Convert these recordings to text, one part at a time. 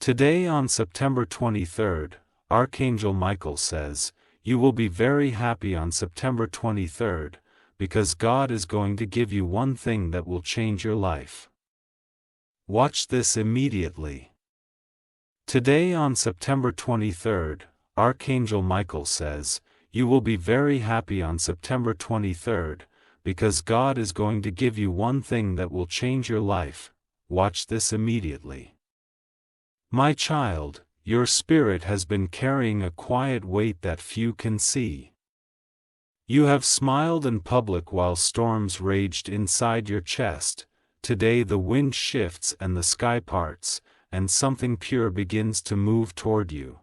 Today on September 23rd, Archangel Michael says, you will be very happy on September 23rd, because God is going to give you one thing that will change your life. Watch this immediately. Today on September 23rd, Archangel Michael says, you will be very happy on September 23rd, because God is going to give you one thing that will change your life. Watch this immediately. My child, your spirit has been carrying a quiet weight that few can see. You have smiled in public while storms raged inside your chest. Today the wind shifts and the sky parts, and something pure begins to move toward you.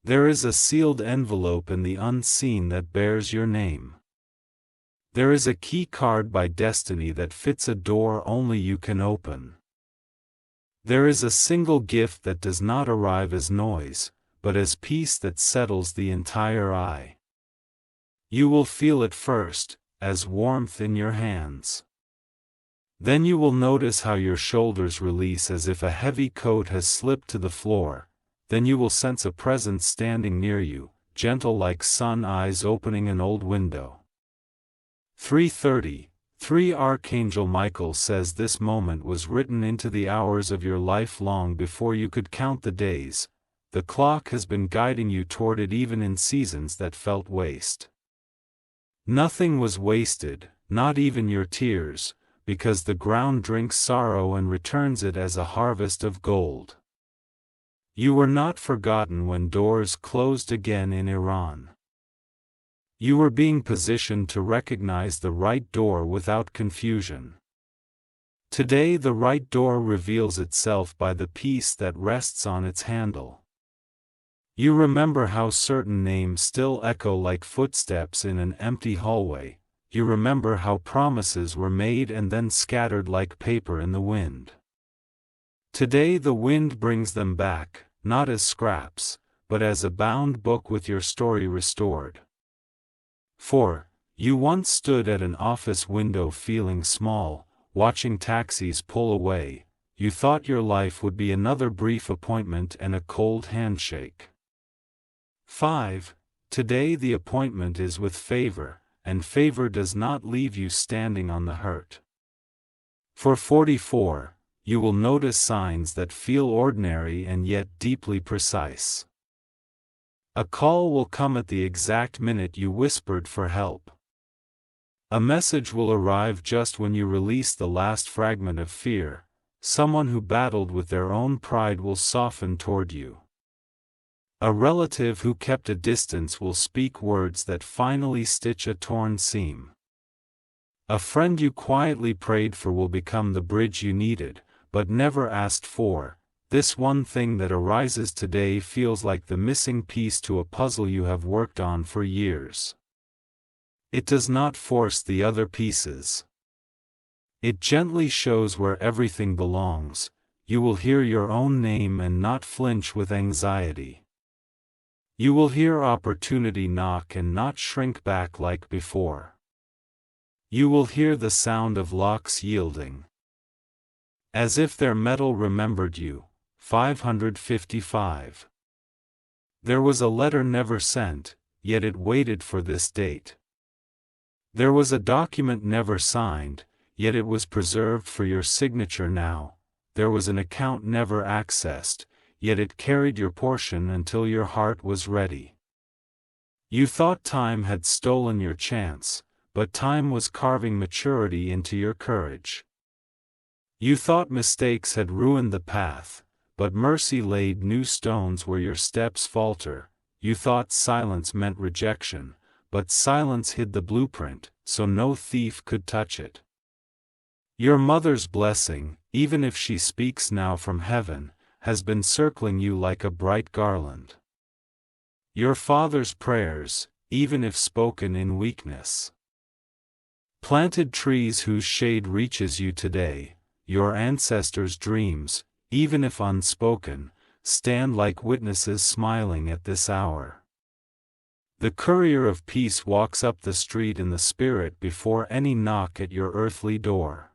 There is a sealed envelope in the unseen that bears your name. There is a key card by destiny that fits a door only you can open. There is a single gift that does not arrive as noise, but as peace that settles the entire eye. You will feel it first, as warmth in your hands. Then you will notice how your shoulders release as if a heavy coat has slipped to the floor. Then you will sense a presence standing near you, gentle like sun eyes opening an old window. 3:30. Archangel Michael says this moment was written into the hours of your life long before you could count the days. The clock has been guiding you toward it even in seasons that felt waste. Nothing was wasted, not even your tears, because the ground drinks sorrow and returns it as a harvest of gold. You were not forgotten when doors closed again in Iran. You were being positioned to recognize the right door without confusion. Today the right door reveals itself by the peace that rests on its handle. You remember how certain names still echo like footsteps in an empty hallway. You remember how promises were made and then scattered like paper in the wind. Today the wind brings them back, not as scraps, but as a bound book with your story restored. 4. You once stood at an office window feeling small, watching taxis pull away. You thought your life would be another brief appointment and a cold handshake. 5. Today the appointment is with favor, and favor does not leave you standing on the hurt. For 44, you will notice signs that feel ordinary and yet deeply precise. A call will come at the exact minute you whispered for help. A message will arrive just when you release the last fragment of fear. Someone who battled with their own pride will soften toward you. A relative who kept a distance will speak words that finally stitch a torn seam. A friend you quietly prayed for will become the bridge you needed, but never asked for. This one thing that arises today feels like the missing piece to a puzzle you have worked on for years. It does not force the other pieces. It gently shows where everything belongs. You will hear your own name and not flinch with anxiety. You will hear opportunity knock and not shrink back like before. You will hear the sound of locks yielding, as if their metal remembered you. 555. There was a letter never sent, yet it waited for this date. There was a document never signed, yet it was preserved for your signature now. There was an account never accessed, yet it carried your portion until your heart was ready. You thought time had stolen your chance, but time was carving maturity into your courage. You thought mistakes had ruined the path, but mercy laid new stones where your steps falter. You thought silence meant rejection, but silence hid the blueprint, so no thief could touch it. Your mother's blessing, even if she speaks now from heaven, has been circling you like a bright garland. Your father's prayers, even if spoken in weakness. Planted trees whose shade reaches you today, your ancestors' dreams, even if unspoken, stand like witnesses smiling at this hour. The courier of peace walks up the street in the spirit before any knock at your earthly door.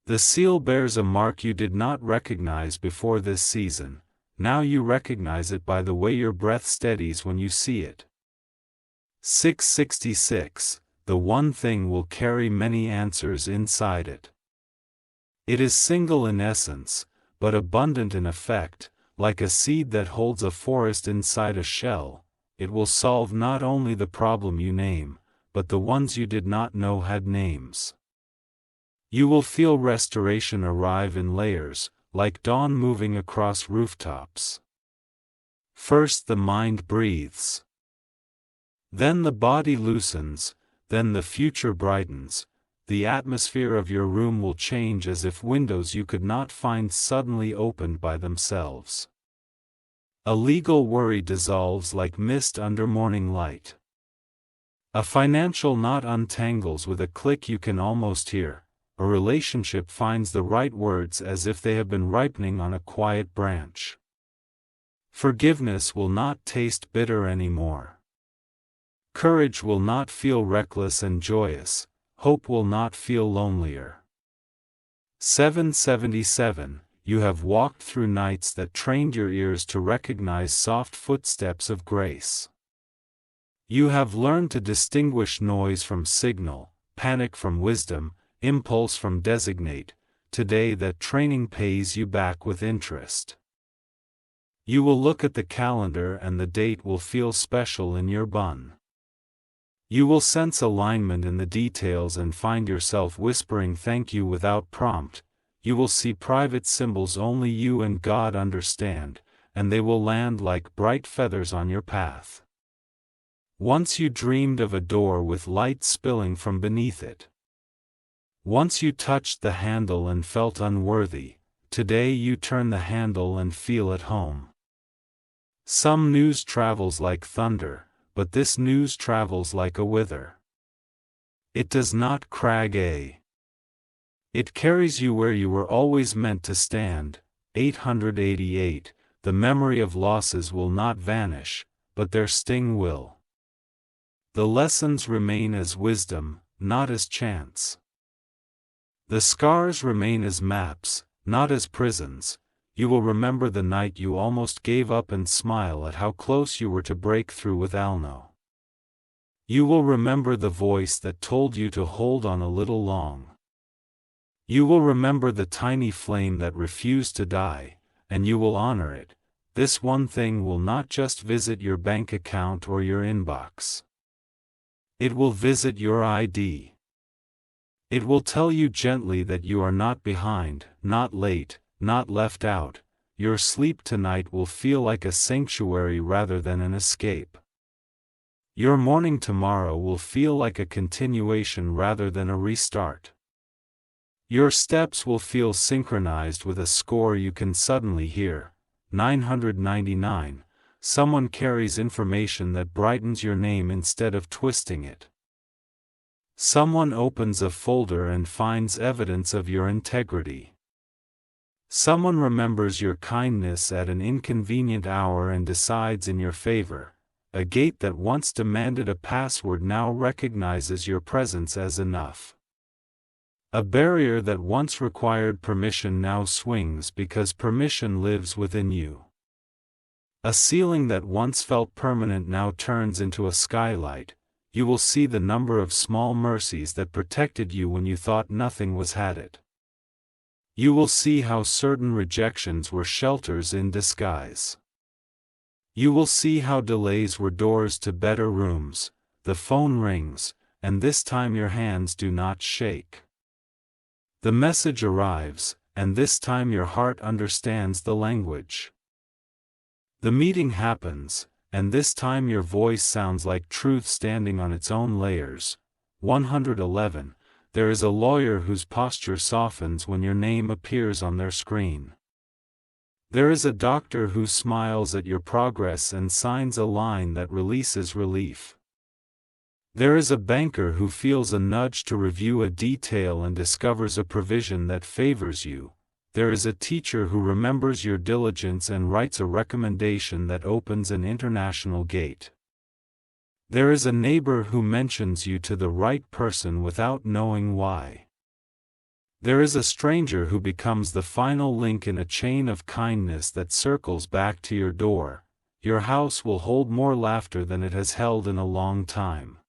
The seal bears a mark you did not recognize before this season. Now you recognize it by the way your breath steadies when you see it. 666. The one thing will carry many answers inside it. It is single in essence, but abundant in effect, like a seed that holds a forest inside a shell. It will solve not only the problem you name, but the ones you did not know had names. You will feel restoration arrive in layers, like dawn moving across rooftops. First the mind breathes. Then the body loosens, then the future brightens. The atmosphere of your room will change as if windows you could not find suddenly opened by themselves. A legal worry dissolves like mist under morning light. A financial knot untangles with a click you can almost hear. A relationship finds the right words as if they have been ripening on a quiet branch. Forgiveness will not taste bitter anymore. Courage will not feel reckless and joyous. Hope will not feel lonelier. 777. You have walked through nights that trained your ears to recognize soft footsteps of grace. You have learned to distinguish noise from signal, panic from wisdom, impulse from designate. Today that training pays you back with interest. You will look at the calendar and the date will feel special in your bun. You will sense alignment in the details and find yourself whispering thank you without prompt. You will see private symbols only you and God understand, and they will land like bright feathers on your path. Once you dreamed of a door with light spilling from beneath it. Once you touched the handle and felt unworthy. Today you turn the handle and feel at home. Some news travels like thunder, but this news travels like a wither. It does not crag a. It carries you where you were always meant to stand. 888. The memory of losses will not vanish, but their sting will. The lessons remain as wisdom, not as chance. The scars remain as maps, not as prisons. You will remember the night you almost gave up and smile at how close you were to break through with Alno. You will remember the voice that told you to hold on a little long. You will remember the tiny flame that refused to die, and you will honor it. This one thing will not just visit your bank account or your inbox. It will visit your ID. It will tell you gently that you are not behind, not late, not left out. Your sleep tonight will feel like a sanctuary rather than an escape. Your morning tomorrow will feel like a continuation rather than a restart. Your steps will feel synchronized with a score you can suddenly hear. 999. Someone carries information that brightens your name instead of twisting it. Someone opens a folder and finds evidence of your integrity. Someone remembers your kindness at an inconvenient hour and decides in your favor. A gate that once demanded a password now recognizes your presence as enough. A barrier that once required permission now swings because permission lives within you. A ceiling that once felt permanent now turns into a skylight. You will see the number of small mercies that protected you when you thought nothing was had it. You will see how certain rejections were shelters in disguise. You will see how delays were doors to better rooms. The phone rings, and this time your hands do not shake. The message arrives, and this time your heart understands the language. The meeting happens, and this time your voice sounds like truth standing on its own layers. 111. There is a lawyer whose posture softens when your name appears on their screen. There is a doctor who smiles at your progress and signs a line that releases relief. There is a banker who feels a nudge to review a detail and discovers a provision that favors you. There is a teacher who remembers your diligence and writes a recommendation that opens an international gate. There is a neighbor who mentions you to the right person without knowing why. There is a stranger who becomes the final link in a chain of kindness that circles back to your door. Your house will hold more laughter than it has held in a long time.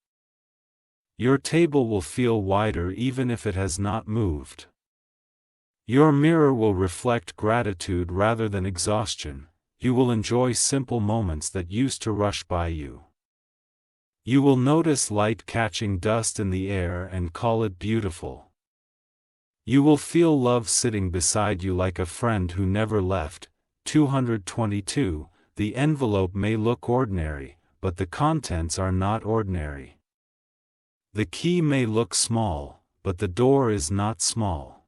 Your table will feel wider even if it has not moved. Your mirror will reflect gratitude rather than exhaustion. You will enjoy simple moments that used to rush by you. You will notice light catching dust in the air and call it beautiful. You will feel love sitting beside you like a friend who never left. 222. The envelope may look ordinary, but the contents are not ordinary. The key may look small, but the door is not small.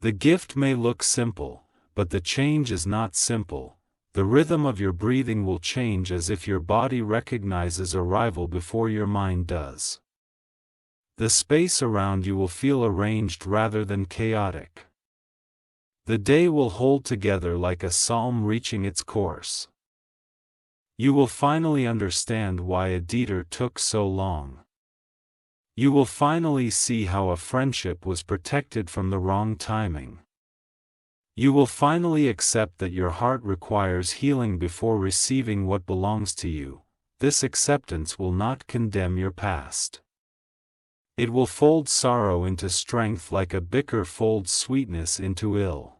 The gift may look simple, but the change is not simple. The rhythm of your breathing will change as if your body recognizes arrival before your mind does. The space around you will feel arranged rather than chaotic. The day will hold together like a psalm reaching its course. You will finally understand why a detour took so long. You will finally see how a friendship was protected from the wrong timing. You will finally accept that your heart requires healing before receiving what belongs to you. This acceptance will not condemn your past. It will fold sorrow into strength like a bicker folds sweetness into ill.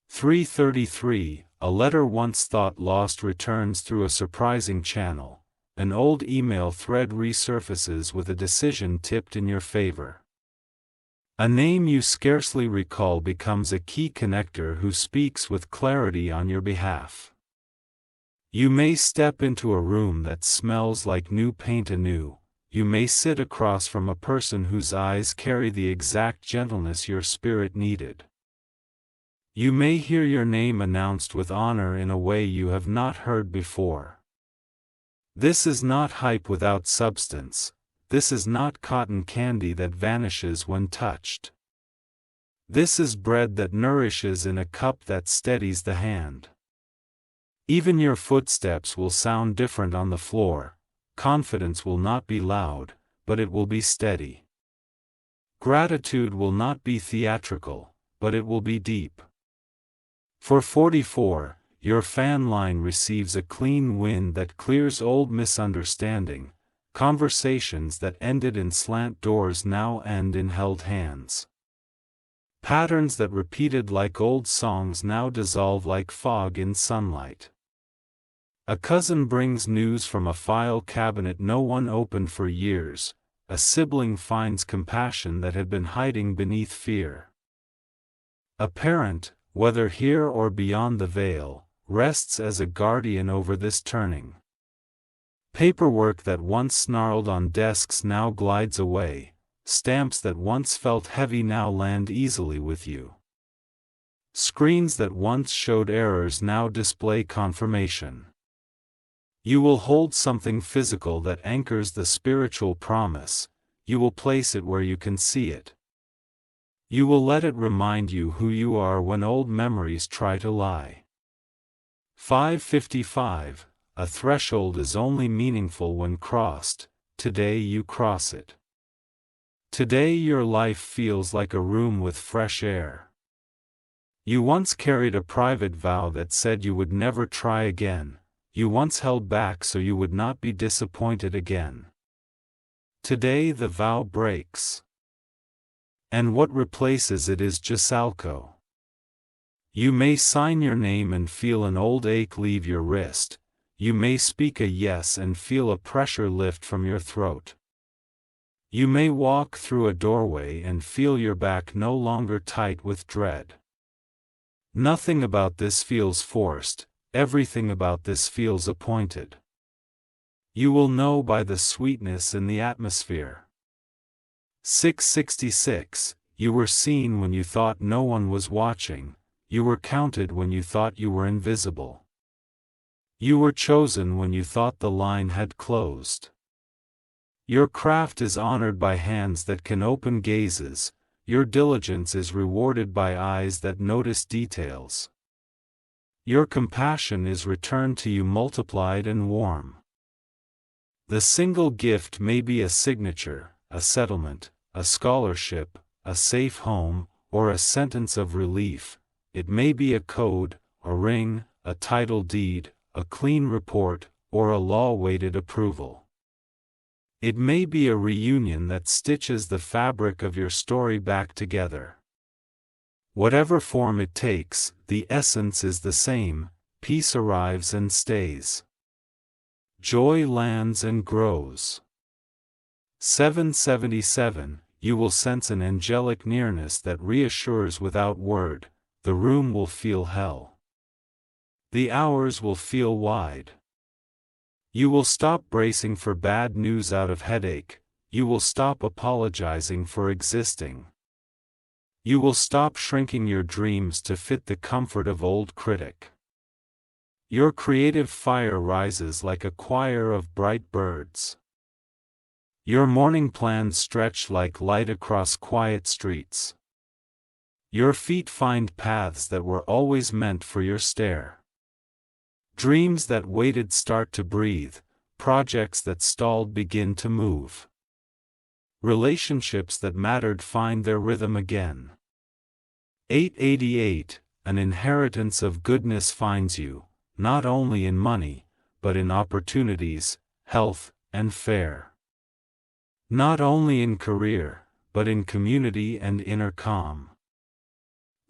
333. A letter once thought lost returns through a surprising channel. An old email thread resurfaces with a decision tipped in your favor. A name you scarcely recall becomes a key connector who speaks with clarity on your behalf. You may step into a room that smells like new paint anew. You may sit across from a person whose eyes carry the exact gentleness your spirit needed. You may hear your name announced with honor in a way you have not heard before. This is not hype without substance. This is not cotton candy that vanishes when touched. This is bread that nourishes in a cup that steadies the hand. Even your footsteps will sound different on the floor. Confidence will not be loud, but it will be steady. Gratitude will not be theatrical, but it will be deep. For 44, your fan line receives a clean wind that clears old misunderstanding. Conversations that ended in slant doors now end in held hands. Patterns that repeated like old songs now dissolve like fog in sunlight. A cousin brings news from a file cabinet no one opened for years. A sibling finds compassion that had been hiding beneath fear. A parent, whether here or beyond the veil, rests as a guardian over this turning. Paperwork that once snarled on desks now glides away. Stamps that once felt heavy now land easily with you. Screens that once showed errors now display confirmation. You will hold something physical that anchors the spiritual promise. You will place it where you can see it. You will let it remind you who you are when old memories try to lie. 555. A threshold is only meaningful when crossed. Today you cross it. Today your life feels like a room with fresh air. You once carried a private vow that said you would never try again. You once held back so you would not be disappointed again. Today the vow breaks. And what replaces it is Gisalco. You may sign your name and feel an old ache leave your wrist. You may speak a yes and feel a pressure lift from your throat. You may walk through a doorway and feel your back no longer tight with dread. Nothing about this feels forced. Everything about this feels appointed. You will know by the sweetness in the atmosphere. 666. You were seen when you thought no one was watching. You were counted when you thought you were invisible. You were chosen when you thought the line had closed. Your craft is honored by hands that can open gazes. Your diligence is rewarded by eyes that notice details. Your compassion is returned to you multiplied and warm. The single gift may be a signature, a settlement, a scholarship, a safe home, or a sentence of relief. It may be a code, a ring, a title deed, a clean report, or a law-weighted approval. It may be a reunion that stitches the fabric of your story back together. Whatever form it takes, the essence is the same: peace arrives and stays. Joy lands and grows. 777. You will sense an angelic nearness that reassures without word. The room will feel hell. The hours will feel wide. You will stop bracing for bad news out of headache. You will stop apologizing for existing. You will stop shrinking your dreams to fit the comfort of old critic. Your creative fire rises like a choir of bright birds. Your morning plans stretch like light across quiet streets. Your feet find paths that were always meant for your stair. Dreams that waited start to breathe, projects that stalled begin to move. Relationships that mattered find their rhythm again. 888. An inheritance of goodness finds you, not only in money, but in opportunities, health, and fare. Not only in career, but in community and inner calm.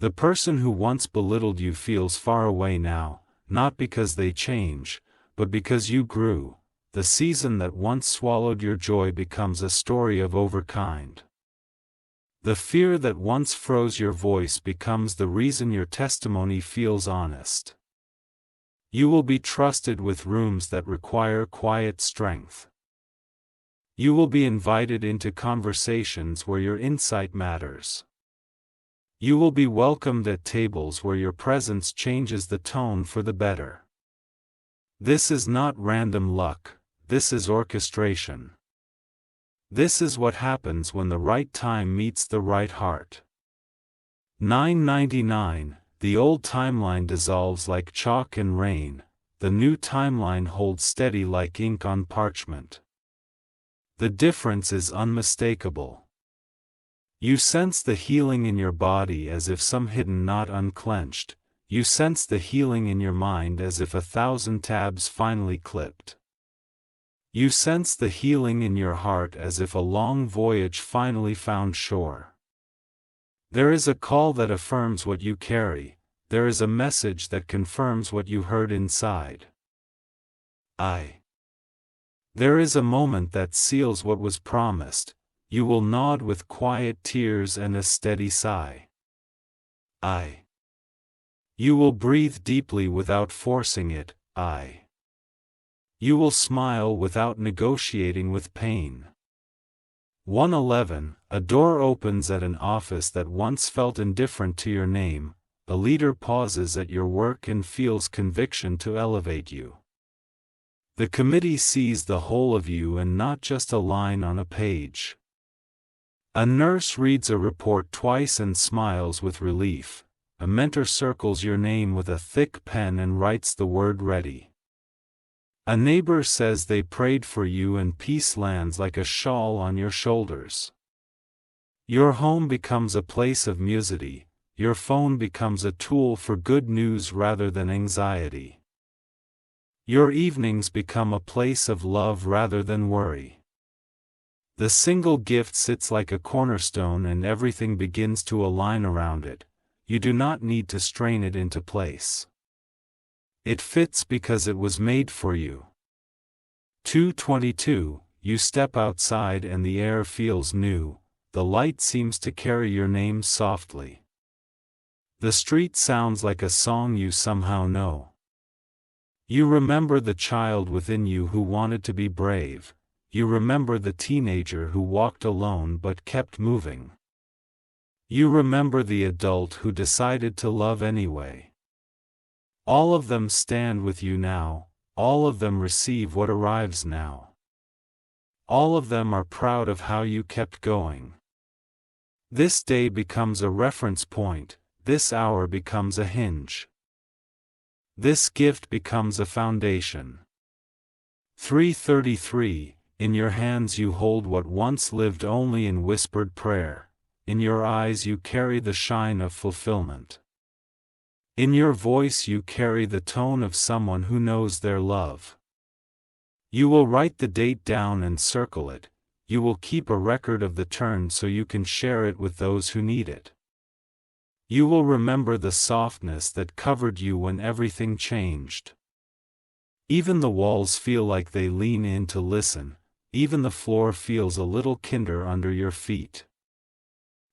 The person who once belittled you feels far away now, not because they change, but because you grew. The season that once swallowed your joy becomes a story of overkind. The fear that once froze your voice becomes the reason your testimony feels honest. You will be trusted with rooms that require quiet strength. You will be invited into conversations where your insight matters. You will be welcomed at tables where your presence changes the tone for the better. This is not random luck, this is orchestration. This is what happens when the right time meets the right heart. 999. The old timeline dissolves like chalk in rain, the new timeline holds steady like ink on parchment. The difference is unmistakable. You sense the healing in your body as if some hidden knot unclenched. You sense the healing in your mind as if 1,000 tabs finally clipped. You sense the healing in your heart as if a long voyage finally found shore. There is a call that affirms what you carry. There is a message that confirms what you heard inside. There is a moment that seals what was promised. You will nod with quiet tears and a steady sigh. You will breathe deeply without forcing it. You will smile without negotiating with pain. 111. A door opens at an office that once felt indifferent to your name. A leader pauses at your work and feels conviction to elevate you. The committee sees the whole of you and not just a line on a page. A nurse reads a report twice and smiles with relief. A mentor circles your name with a thick pen and writes the word ready. A neighbor says they prayed for you and peace lands like a shawl on your shoulders. Your home becomes a place of musity. Your phone becomes a tool for good news rather than anxiety. Your evenings become a place of love rather than worry. The single gift sits like a cornerstone and everything begins to align around it. You do not need to strain it into place. It fits because it was made for you. 222. You step outside and the air feels new. The light seems to carry your name softly. The street sounds like a song you somehow know. You remember the child within you who wanted to be brave. You remember the teenager who walked alone but kept moving. You remember the adult who decided to love anyway. All of them stand with you now, all of them receive what arrives now. All of them are proud of how you kept going. This day becomes a reference point, this hour becomes a hinge. This gift becomes a foundation. 333. In your hands you hold what once lived only in whispered prayer. In your eyes you carry the shine of fulfillment. In your voice you carry the tone of someone who knows their love. You will write the date down and circle it. You will keep a record of the turn so you can share it with those who need it. You will remember the softness that covered you when everything changed. Even the walls feel like they lean in to listen, even the floor feels a little kinder under your feet.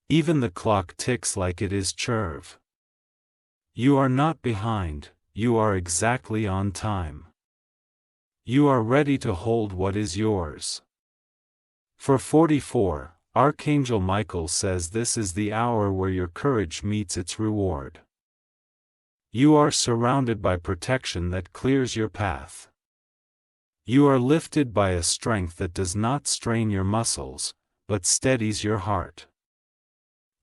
Even the clock ticks like it is churve. You are not behind, you are exactly on time. You are ready to hold what is yours. For 44, Archangel Michael says this is the hour where your courage meets its reward. You are surrounded by protection that clears your path. You are lifted by a strength that does not strain your muscles, but steadies your heart.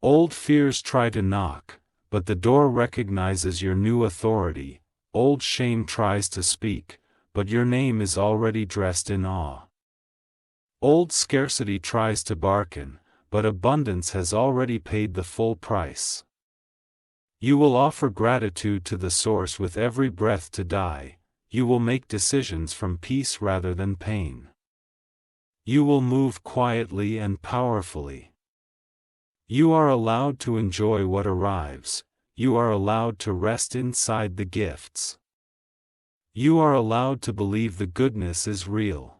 Old fears try to knock, but the door recognizes your new authority. Old shame tries to speak, but your name is already dressed in awe. Old scarcity tries to bargain, but abundance has already paid the full price. You will offer gratitude to the source with every breath to die. You will make decisions from peace rather than pain. You will move quietly and powerfully. You are allowed to enjoy what arrives. You are allowed to rest inside the gifts. You are allowed to believe the goodness is real.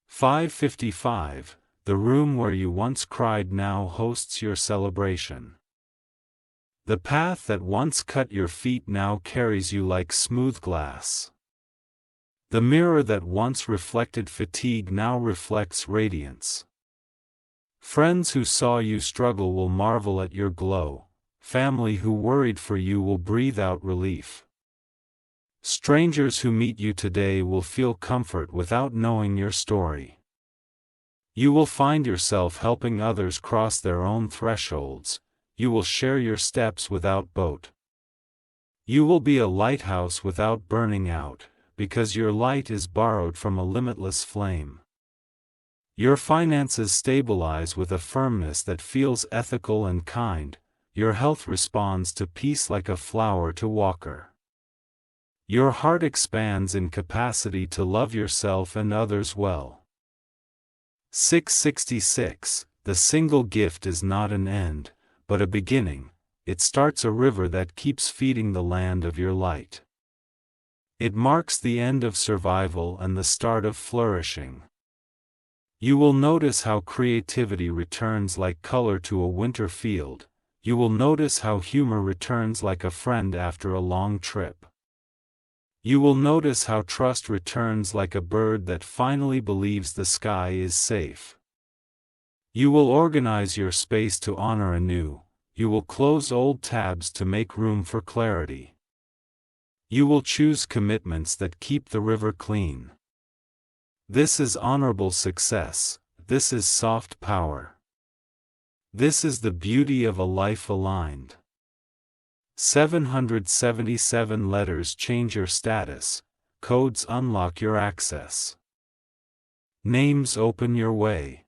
555, the room where you once cried now hosts your celebration. The path that once cut your feet now carries you like smooth glass. The mirror that once reflected fatigue now reflects radiance. Friends who saw you struggle will marvel at your glow. Family who worried for you will breathe out relief. Strangers who meet you today will feel comfort without knowing your story. You will find yourself helping others cross their own thresholds. You will share your steps without boat. You will be a lighthouse without burning out, because your light is borrowed from a limitless flame. Your finances stabilize with a firmness that feels ethical and kind. Your health responds to peace like a flower to water. Your heart expands in capacity to love yourself and others well. 666. The single gift is not an end, but a beginning. It starts a river that keeps feeding the land of your light. It marks the end of survival and the start of flourishing. You will notice how creativity returns like color to a winter field. You will notice how humor returns like a friend after a long trip. You will notice how trust returns like a bird that finally believes the sky is safe. You will organize your space to honor anew. You will close old tabs to make room for clarity. You will choose commitments that keep the river clean. This is honorable success. This is soft power. This is the beauty of a life aligned. 777 letters change your status. Codes unlock your access. Names open your way.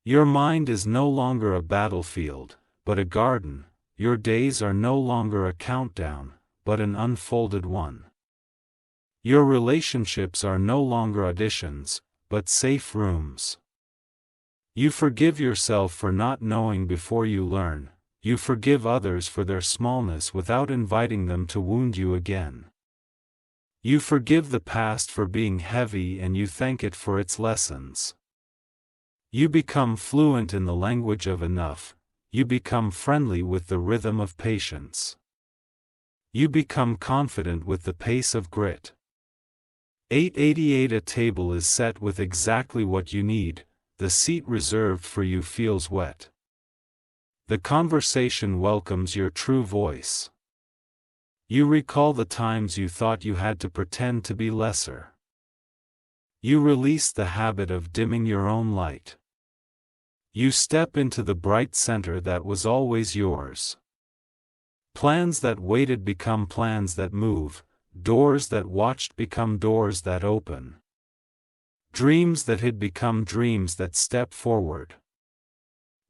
Your mind is no longer a battlefield, but a garden. Your days are no longer a countdown, but an unfolded one. Your relationships are no longer auditions, but safe rooms. You forgive yourself for not knowing before you learn. You forgive others for their smallness without inviting them to wound you again. You forgive the past for being heavy and you thank it for its lessons. You become fluent in the language of enough. You become friendly with the rhythm of patience. You become confident with the pace of grit. 888. A table is set with exactly what you need. The seat reserved for you feels wet. The conversation welcomes your true voice. You recall the times you thought you had to pretend to be lesser. You release the habit of dimming your own light. You step into the bright center that was always yours. Plans that waited become plans that move. Doors that watched become doors that open. Dreams that hid become dreams that step forward.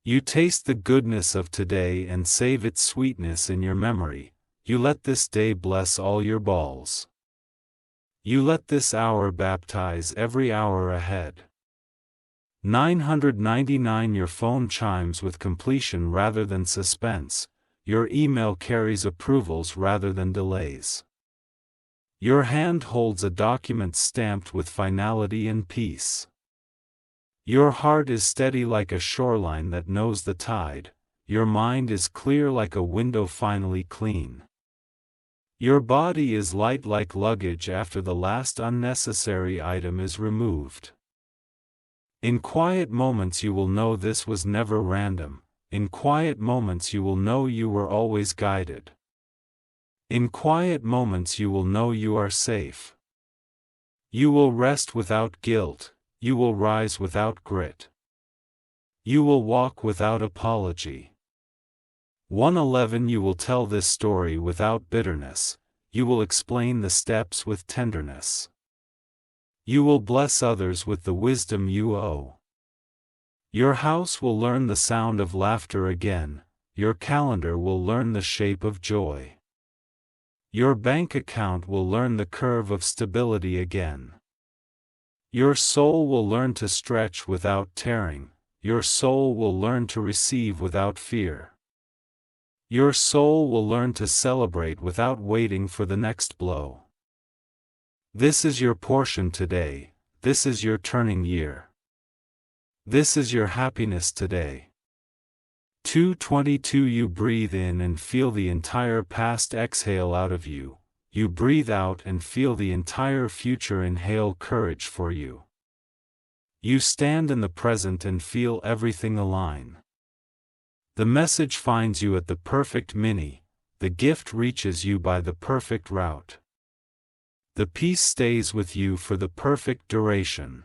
You taste the goodness of today and save its sweetness in your memory. You let this day bless all your balls. You let this hour baptize every hour ahead. 999 Your phone chimes with completion rather than suspense. Your email carries approvals rather than delays. Your hand holds a document stamped with finality and peace. Your heart is steady like a shoreline that knows the tide. Your mind is clear like a window finally clean. Your body is light like luggage after the last unnecessary item is removed. In quiet moments you will know this was never random. In quiet moments you will know you were always guided. In quiet moments you will know you are safe. You will rest without guilt. You will rise without grit. You will walk without apology. 111 You will tell this story without bitterness. You will explain the steps with tenderness. You will bless others with the wisdom you owe. Your house will learn the sound of laughter again. Your calendar will learn the shape of joy. Your bank account will learn the curve of stability again. Your soul will learn to stretch without tearing. Your soul will learn to receive without fear. Your soul will learn to celebrate without waiting for the next blow. This is your portion today. This is your turning year. This is your happiness today. 222 You breathe in and feel the entire past exhale out of you. You breathe out and feel the entire future inhale courage for you. You stand in the present and feel everything align. The message finds you at the perfect mini, the gift reaches you by the perfect route. The peace stays with you for the perfect duration.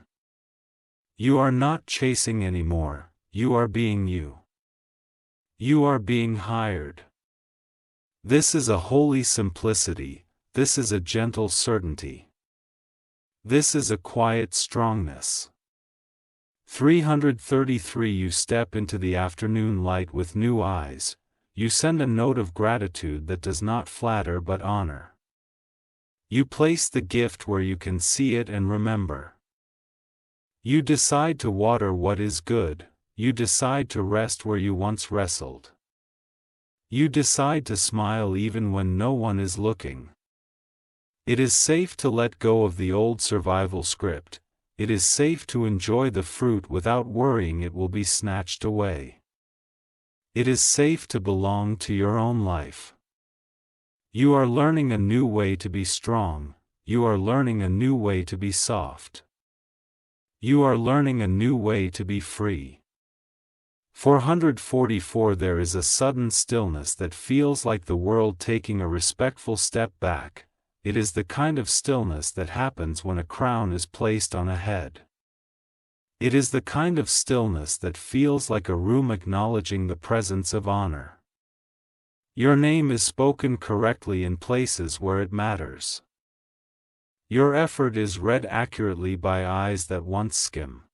You are not chasing anymore, you are being you. You are being hired. This is a holy simplicity. This is a gentle certainty. This is a quiet strongness. 333 You step into the afternoon light with new eyes. You send a note of gratitude that does not flatter but honor. You place the gift where you can see it and remember. You decide to water what is good. You decide to rest where you once wrestled. You decide to smile even when no one is looking. It is safe to let go of the old survival script. It is safe to enjoy the fruit without worrying it will be snatched away. It is safe to belong to your own life. You are learning a new way to be strong. You are learning a new way to be soft. You are learning a new way to be free. 444 There is a sudden stillness that feels like the world taking a respectful step back. It is the kind of stillness that happens when a crown is placed on a head. It is the kind of stillness that feels like a room acknowledging the presence of honor. Your name is spoken correctly in places where it matters. Your effort is read accurately by eyes that once skim.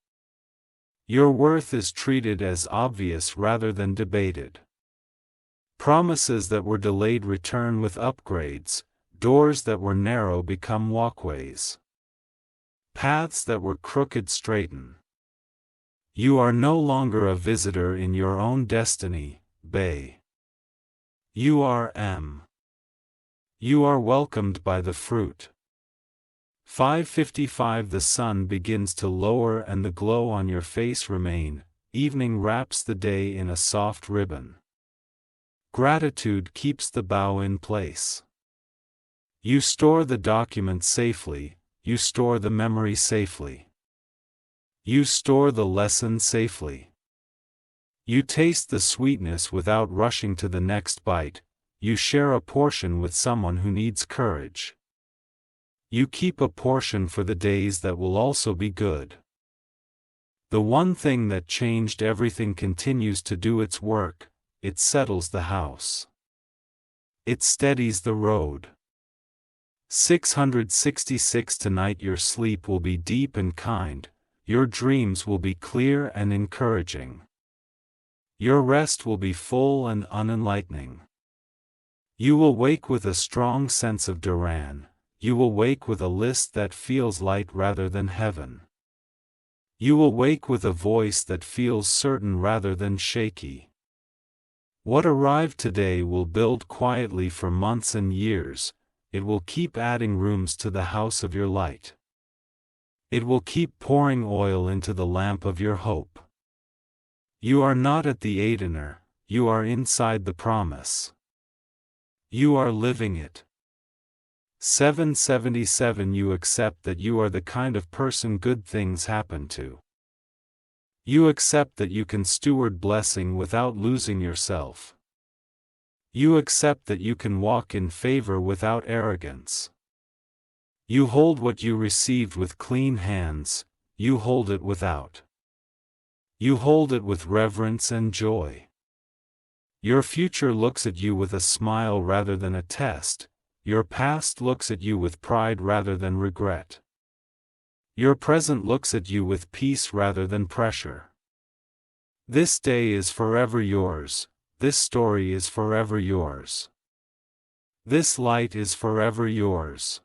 Your worth is treated as obvious rather than debated. Promises that were delayed return with upgrades. Doors that were narrow become walkways. Paths that were crooked straighten. You are no longer a visitor in your own destiny, Bay. You are M. You are welcomed by the fruit. 555 The sun begins to lower and the glow on your face remain. Evening wraps the day in a soft ribbon. Gratitude keeps the bow in place. You store the document safely, you store the memory safely. You store the lesson safely. You taste the sweetness without rushing to the next bite. You share a portion with someone who needs courage. You keep a portion for the days that will also be good. The one thing that changed everything continues to do its work. It settles the house. It steadies the road. 666 Tonight your sleep will be deep and kind, your dreams will be clear and encouraging. Your rest will be full and unenlightening. You will wake with a strong sense of Duran. You will wake with a list that feels light rather than heaven. You will wake with a voice that feels certain rather than shaky. What arrived today will build quietly for months and years. It will keep adding rooms to the house of your light. It will keep pouring oil into the lamp of your hope. You are not at the Aidener, you are inside the promise. You are living it. 777 You accept that you are the kind of person good things happen to. You accept that you can steward blessing without losing yourself. You accept that you can walk in favor without arrogance. You hold what you received with clean hands, you hold it without. You hold it with reverence and joy. Your future looks at you with a smile rather than a test. Your past looks at you with pride rather than regret. Your present looks at you with peace rather than pressure. This day is forever yours, this story is forever yours. This light is forever yours.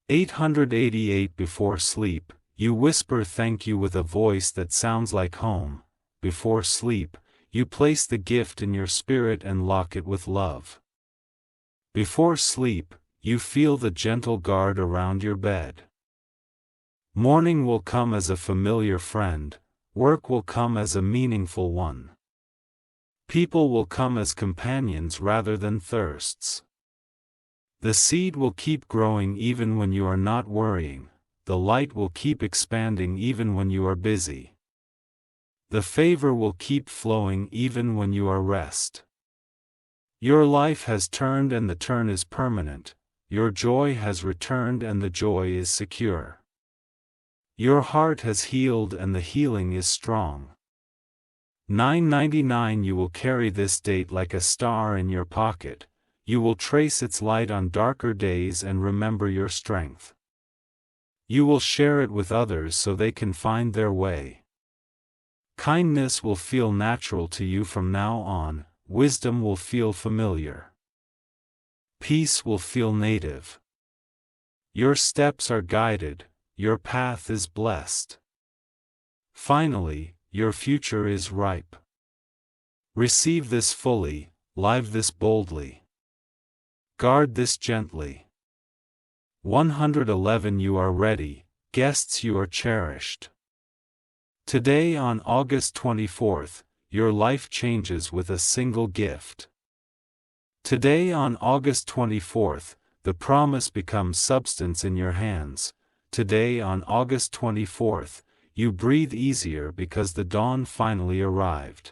888 Before sleep, you whisper thank you with a voice that sounds like home. Before sleep, you place the gift in your spirit and lock it with love. Before sleep, you feel the gentle guard around your bed. Morning will come as a familiar friend, work will come as a meaningful one. People will come as companions rather than thirsts. The seed will keep growing even when you are not worrying, the light will keep expanding even when you are busy. The favor will keep flowing even when you are rest. Your life has turned and the turn is permanent, your joy has returned and the joy is secure. Your heart has healed and the healing is strong. 999 You will carry this date like a star in your pocket, you will trace its light on darker days and remember your strength. You will share it with others so they can find their way. Kindness will feel natural to you from now on. Wisdom will feel familiar. Peace will feel native. Your steps are guided, your path is blessed. Finally, your future is ripe. Receive this fully, live this boldly. Guard this gently. 111 You are ready, guests you are cherished. Today on August 24th, your life changes with a single gift. Today on August 24th, the promise becomes substance in your hands. Today on August 24th, you breathe easier because the dawn finally arrived.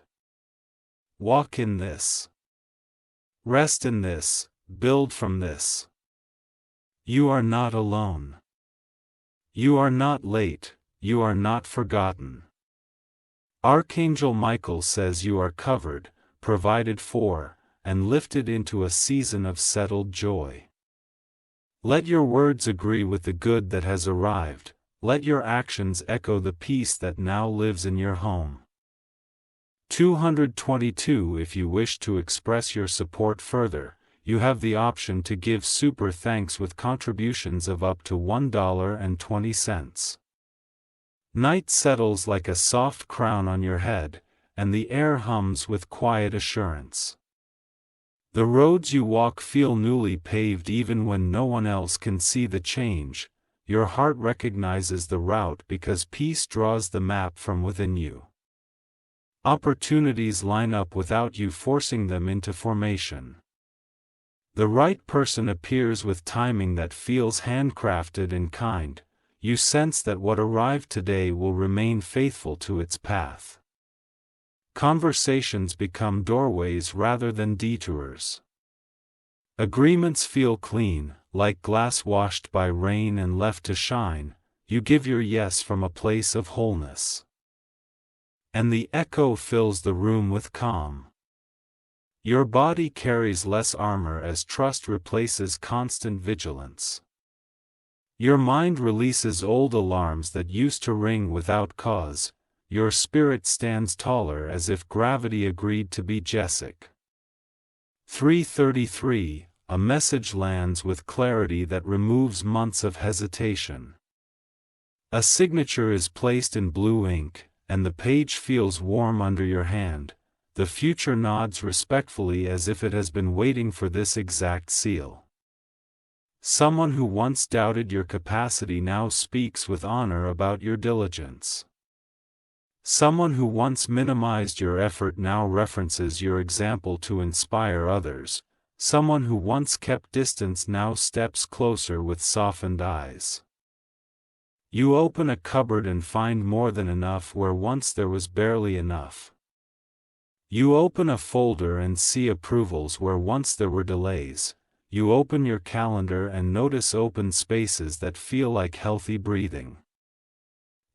Walk in this. Rest in this, build from this. You are not alone. You are not late, you are not forgotten. Archangel Michael says you are covered, provided for, and lifted into a season of settled joy. Let your words agree with the good that has arrived, let your actions echo the peace that now lives in your home. 222 If you wish to express your support further, you have the option to give super thanks with contributions of up to $1.20. Night settles like a soft crown on your head, and the air hums with quiet assurance. The roads you walk feel newly paved even when no one else can see the change. Your heart recognizes the route because peace draws the map from within you. Opportunities line up without you forcing them into formation. The right person appears with timing that feels handcrafted and kind. You sense that what arrived today will remain faithful to its path. Conversations become doorways rather than detours. Agreements feel clean, like glass washed by rain and left to shine. You give your yes from a place of wholeness. And the echo fills the room with calm. Your body carries less armor as trust replaces constant vigilance. Your mind releases old alarms that used to ring without cause. your spirit stands taller as if gravity agreed to be Jessic. 333, a message lands with clarity that removes months of hesitation. A signature is placed in blue ink, and the page feels warm under your hand. The future nods respectfully as if it has been waiting for this exact seal. Someone who once doubted your capacity now speaks with honor about your diligence. Someone who once minimized your effort now references your example to inspire others. Someone who once kept distance now steps closer with softened eyes. You open a cupboard and find more than enough where once there was barely enough. You open a folder and see approvals where once there were delays. You open your calendar and notice open spaces that feel like healthy breathing.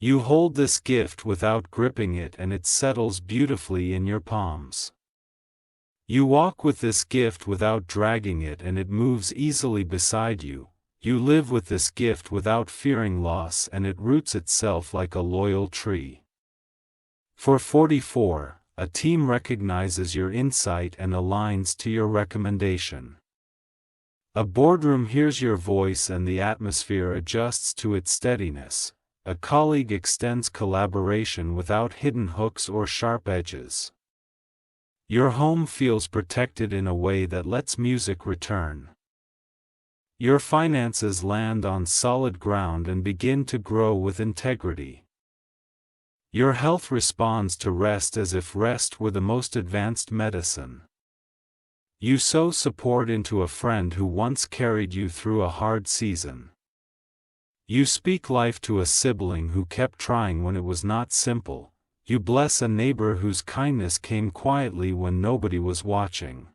You hold this gift without gripping it and it settles beautifully in your palms. You walk with this gift without dragging it and it moves easily beside you. You live with this gift without fearing loss and it roots itself like a loyal tree. For 44, a team recognizes your insight and aligns to your recommendation. A boardroom hears your voice and the atmosphere adjusts to its steadiness. A colleague extends collaboration without hidden hooks or sharp edges. Your home feels protected in a way that lets music return. Your finances land on solid ground and begin to grow with integrity. Your health responds to rest as if rest were the most advanced medicine. You sow support into a friend who once carried you through a hard season. You speak life to a sibling who kept trying when it was not simple. You bless a neighbor whose kindness came quietly when nobody was watching.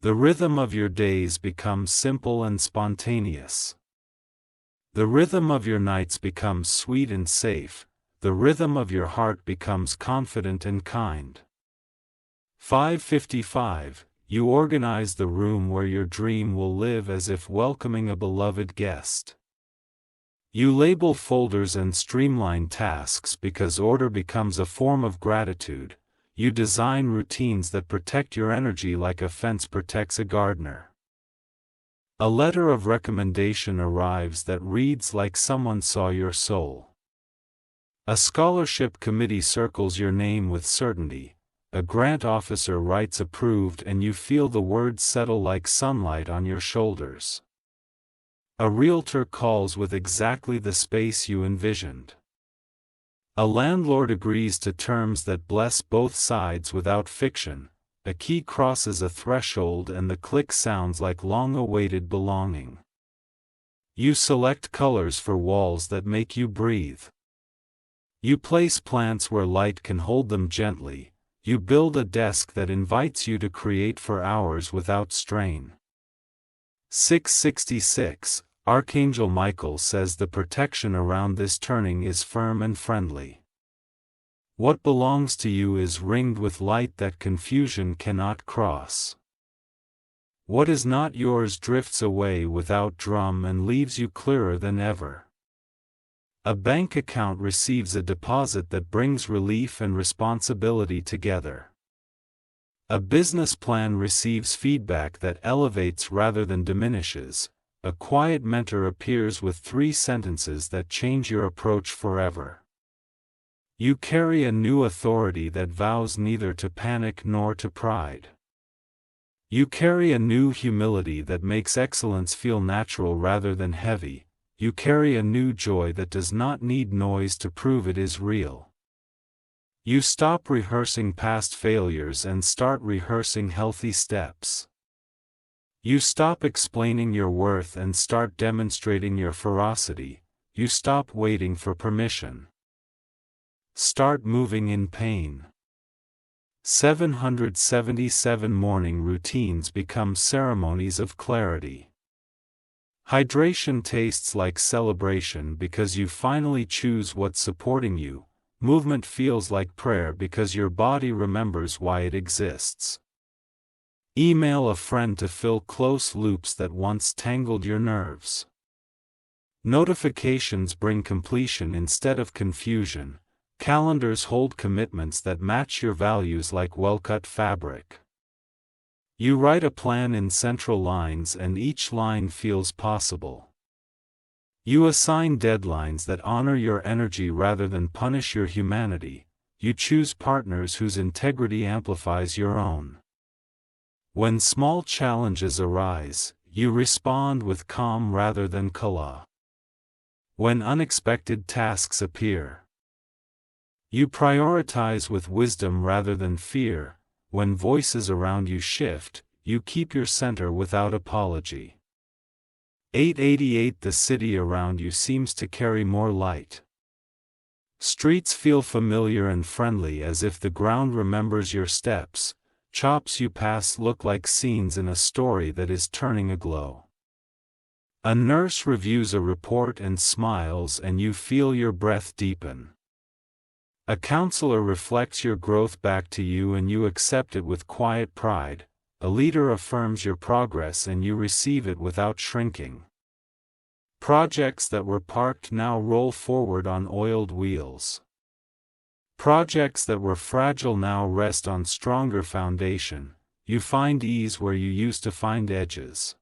The rhythm of your days becomes simple and spontaneous. The rhythm of your nights becomes sweet and safe. The rhythm of your heart becomes confident and kind. 555. You organize the room where your dream will live as if welcoming a beloved guest. You label folders and streamline tasks because order becomes a form of gratitude. You design routines that protect your energy like a fence protects a gardener. A letter of recommendation arrives that reads like someone saw your soul. A scholarship committee circles your name with certainty. A grant officer writes approved and you feel the words settle like sunlight on your shoulders. A realtor calls with exactly the space you envisioned. A landlord agrees to terms that bless both sides without fiction. A key crosses a threshold and the click sounds like long-awaited belonging. You select colors for walls that make you breathe. You place plants where light can hold them gently. You build a desk that invites you to create for hours without strain. 666. Archangel Michael says the protection around this turning is firm and friendly. What belongs to you is ringed with light that confusion cannot cross. What is not yours drifts away without drum and leaves you clearer than ever. A bank account receives a deposit that brings relief and responsibility together. A business plan receives feedback that elevates rather than diminishes. A quiet mentor appears with 3 sentences that change your approach forever. You carry a new authority that vows neither to panic nor to pride. You carry a new humility that makes excellence feel natural rather than heavy. You carry a new joy that does not need noise to prove it is real. You stop rehearsing past failures and start rehearsing healthy steps. You stop explaining your worth and start demonstrating your ferocity. You stop waiting for permission. Start moving in pain. 777 morning routines become ceremonies of clarity. Hydration tastes like celebration because you finally choose what's supporting you. Movement feels like prayer because your body remembers why it exists. Email a friend to fill close loops that once tangled your nerves. Notifications bring completion instead of confusion. Calendars hold commitments that match your values like well-cut fabric. You write a plan in central lines and each line feels possible. You assign deadlines that honor your energy rather than punish your humanity. You choose partners whose integrity amplifies your own. When small challenges arise, you respond with calm rather than kala. When unexpected tasks appear, you prioritize with wisdom rather than fear. When voices around you shift, you keep your center without apology. 888 The city around you seems to carry more light. Streets feel familiar and friendly as if the ground remembers your steps. Chops you pass look like scenes in a story that is turning aglow. A nurse reviews a report and smiles and you feel your breath deepen. A counselor reflects your growth back to you and you accept it with quiet pride. A leader affirms your progress and you receive it without shrinking. Projects that were parked now roll forward on oiled wheels. Projects that were fragile now rest on stronger foundation. You find ease where you used to find edges.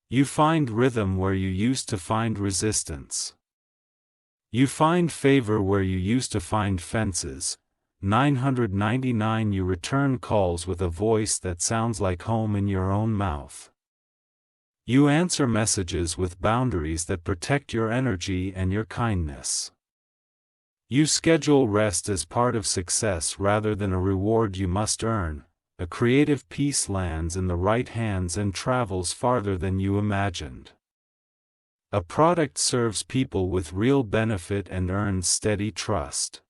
You find rhythm where you used to find resistance. You find favor where you used to find fences. 999 You return calls with a voice that sounds like home in your own mouth. You answer messages with boundaries that protect your energy and your kindness. You schedule rest as part of success rather than a reward you must earn. A creative piece lands in the right hands and travels farther than you imagined. A product serves people with real benefit and earns steady trust.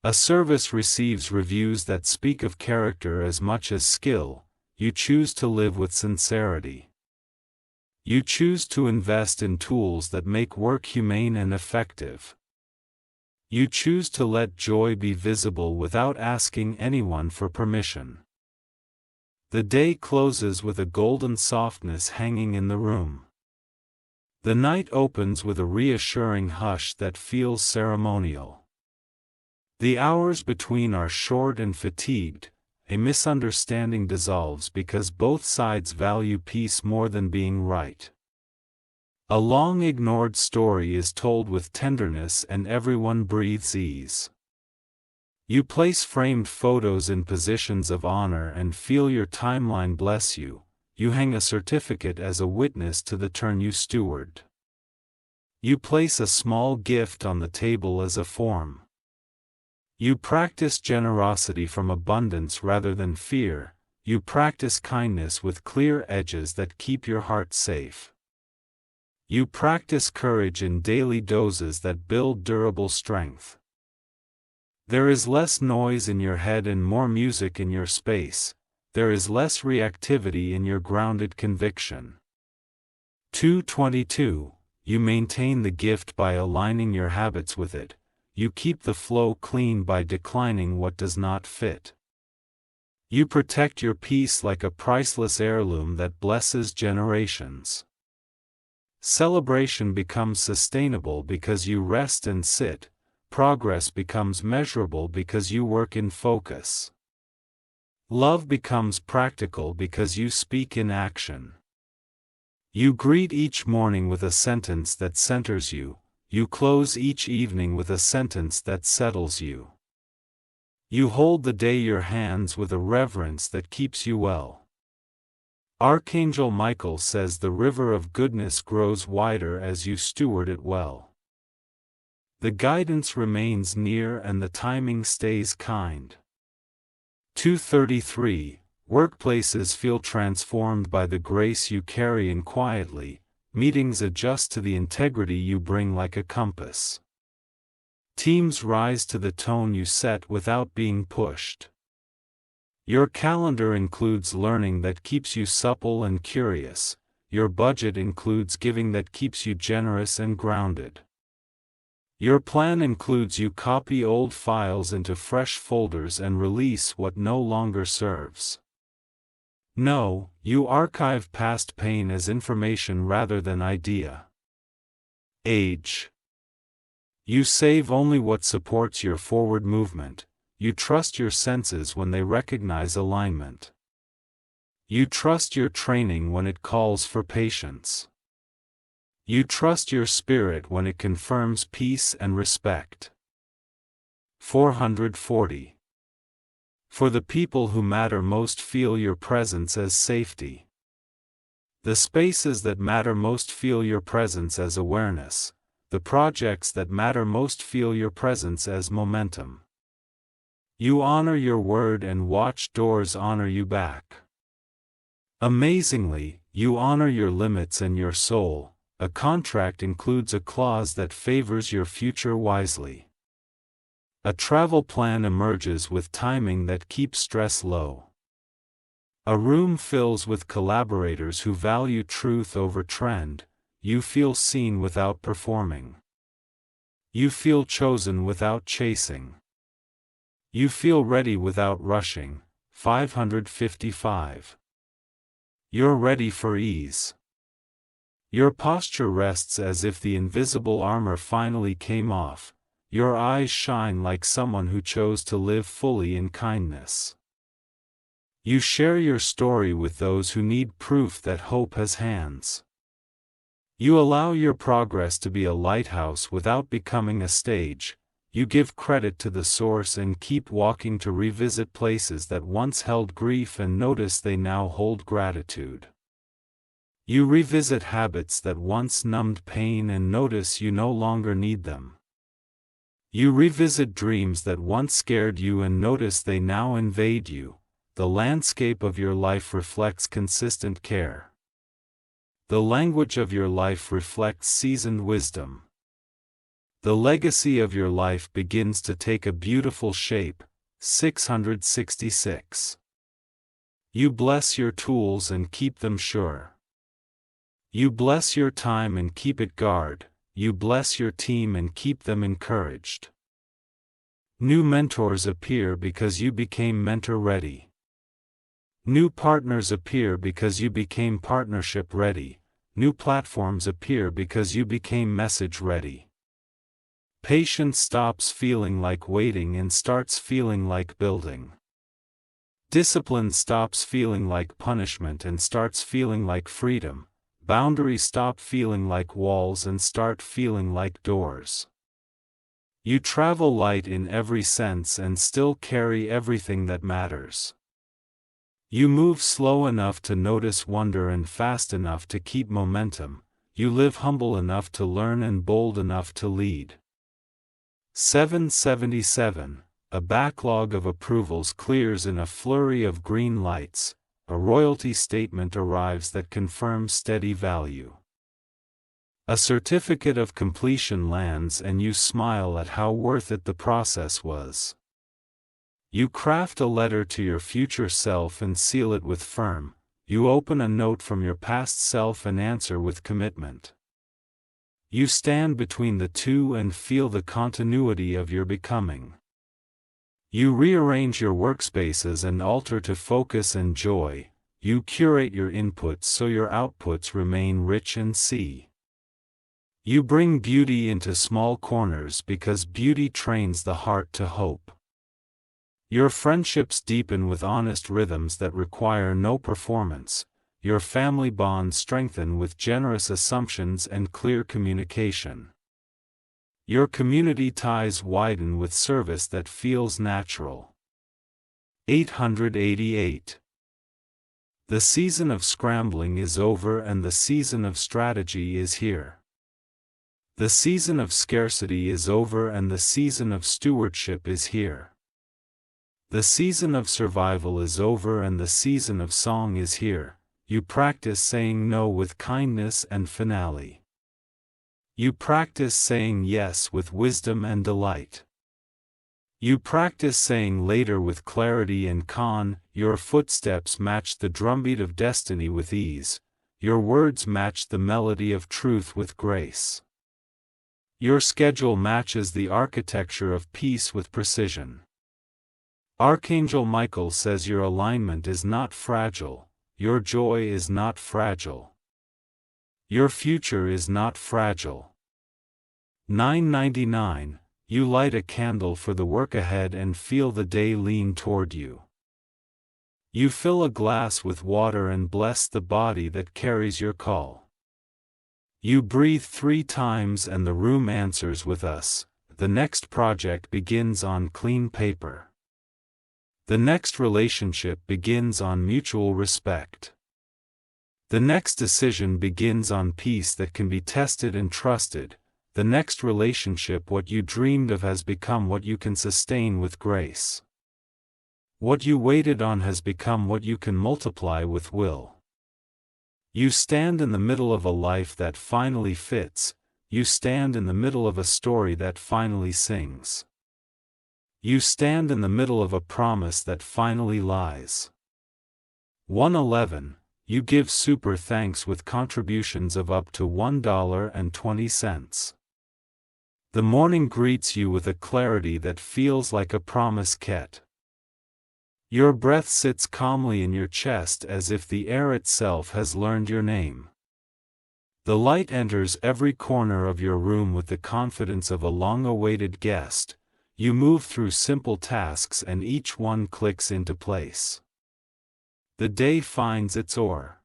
A service receives reviews that speak of character as much as skill. You choose to live with sincerity. You choose to invest in tools that make work humane and effective. You choose to let joy be visible without asking anyone for permission. The day closes with a golden softness hanging in the room. The night opens with a reassuring hush that feels ceremonial. The hours between are short and fatigued. A misunderstanding dissolves because both sides value peace more than being right. A long-ignored story is told with tenderness and everyone breathes ease. You place framed photos in positions of honor and feel your timeline bless you. You hang a certificate as a witness to the turn you steward. You place a small gift on the table as a form. You practice generosity from abundance rather than fear. You practice kindness with clear edges that keep your heart safe. You practice courage in daily doses that build durable strength. There is less noise in your head and more music in your space. There is less reactivity in your grounded conviction. 222. You maintain the gift by aligning your habits with it. You keep the flow clean by declining what does not fit. You protect your peace like a priceless heirloom that blesses generations. Celebration becomes sustainable because you rest and sit. Progress becomes measurable because you work in focus. Love becomes practical because you speak in action. You greet each morning with a sentence that centers you. You close each evening with a sentence that settles you. You hold the day your hands with a reverence that keeps you well. Archangel Michael says the river of goodness grows wider as you steward it well. The guidance remains near and the timing stays kind. 233. Workplaces feel transformed by the grace you carry in quietly. Meetings adjust to the integrity you bring like a compass. Teams rise to the tone you set without being pushed. Your calendar includes learning that keeps you supple and curious. Your budget includes giving that keeps you generous and grounded. Your plan includes you copy old files into fresh folders and release what no longer serves. No, you archive past pain as information rather than idea. Age. You save only what supports your forward movement. You trust your senses when they recognize alignment. You trust your training when it calls for patience. You trust your spirit when it confirms peace and respect. 440. For the people who matter most feel your presence as safety. The spaces that matter most feel your presence as awareness. The projects that matter most feel your presence as momentum. You honor your word and watch doors honor you back. Amazingly, you honor your limits and your soul. A contract includes a clause that favors your future wisely. A travel plan emerges with timing that keeps stress low. A room fills with collaborators who value truth over trend. You feel seen without performing. You feel chosen without chasing. You feel ready without rushing. 555. You're ready for ease. Your posture rests as if the invisible armor finally came off. Your eyes shine like someone who chose to live fully in kindness. You share your story with those who need proof that hope has hands. You allow your progress to be a lighthouse without becoming a stage. You give credit to the source and keep walking to revisit places that once held grief and notice they now hold gratitude. You revisit habits that once numbed pain and notice you no longer need them. You revisit dreams that once scared you and notice they now invade you. The landscape of your life reflects consistent care. The language of your life reflects seasoned wisdom. The legacy of your life begins to take a beautiful shape. 666. You bless your tools and keep them sure. You bless your time and keep it guard. You bless your team and keep them encouraged. New mentors appear because you became mentor-ready. New partners appear because you became partnership-ready. New platforms appear because you became message-ready. Patience stops feeling like waiting and starts feeling like building. Discipline stops feeling like punishment and starts feeling like freedom. Boundaries stop feeling like walls and start feeling like doors. You travel light in every sense and still carry everything that matters. You move slow enough to notice wonder and fast enough to keep momentum. You live humble enough to learn and bold enough to lead. 777. A backlog of approvals clears in a flurry of green lights. A royalty statement arrives that confirms steady value. A certificate of completion lands and you smile at how worth it the process was. You craft a letter to your future self and seal it with firm. You open a note from your past self and answer with commitment. You stand between the two and feel the continuity of your becoming. You rearrange your workspaces and alter to focus and joy. You curate your inputs so your outputs remain rich and see. You bring beauty into small corners because beauty trains the heart to hope. Your friendships deepen with honest rhythms that require no performance. Your family bonds strengthen with generous assumptions and clear communication. Your community ties widen with service that feels natural. 888. The season of scrambling is over and the season of strategy is here. The season of scarcity is over and the season of stewardship is here. The season of survival is over and the season of song is here. You practice saying no with kindness and finale. You practice saying yes with wisdom and delight. You practice saying later with clarity and calm. Your footsteps match the drumbeat of destiny with ease. Your words match the melody of truth with grace. Your schedule matches the architecture of peace with precision. Archangel Michael says your alignment is not fragile. Your joy is not fragile. Your future is not fragile. 999. You light a candle for the work ahead and feel the day lean toward you. You fill a glass with water and bless the body that carries your call. You breathe 3 times and the room answers with us. The next project begins on clean paper. The next relationship begins on mutual respect. The next decision begins on peace that can be tested and trusted. The next relationship, what you dreamed of, has become what you can sustain with grace. What you waited on has become what you can multiply with will. You stand in the middle of a life that finally fits. You stand in the middle of a story that finally sings. You stand in the middle of a promise that finally lies. 111. You give super thanks with contributions of up to $1.20. The morning greets you with a clarity that feels like a promise ket. Your breath sits calmly in your chest as if the air itself has learned your name. The light enters every corner of your room with the confidence of a long-awaited guest. You move through simple tasks and each one clicks into place. The day finds its oar.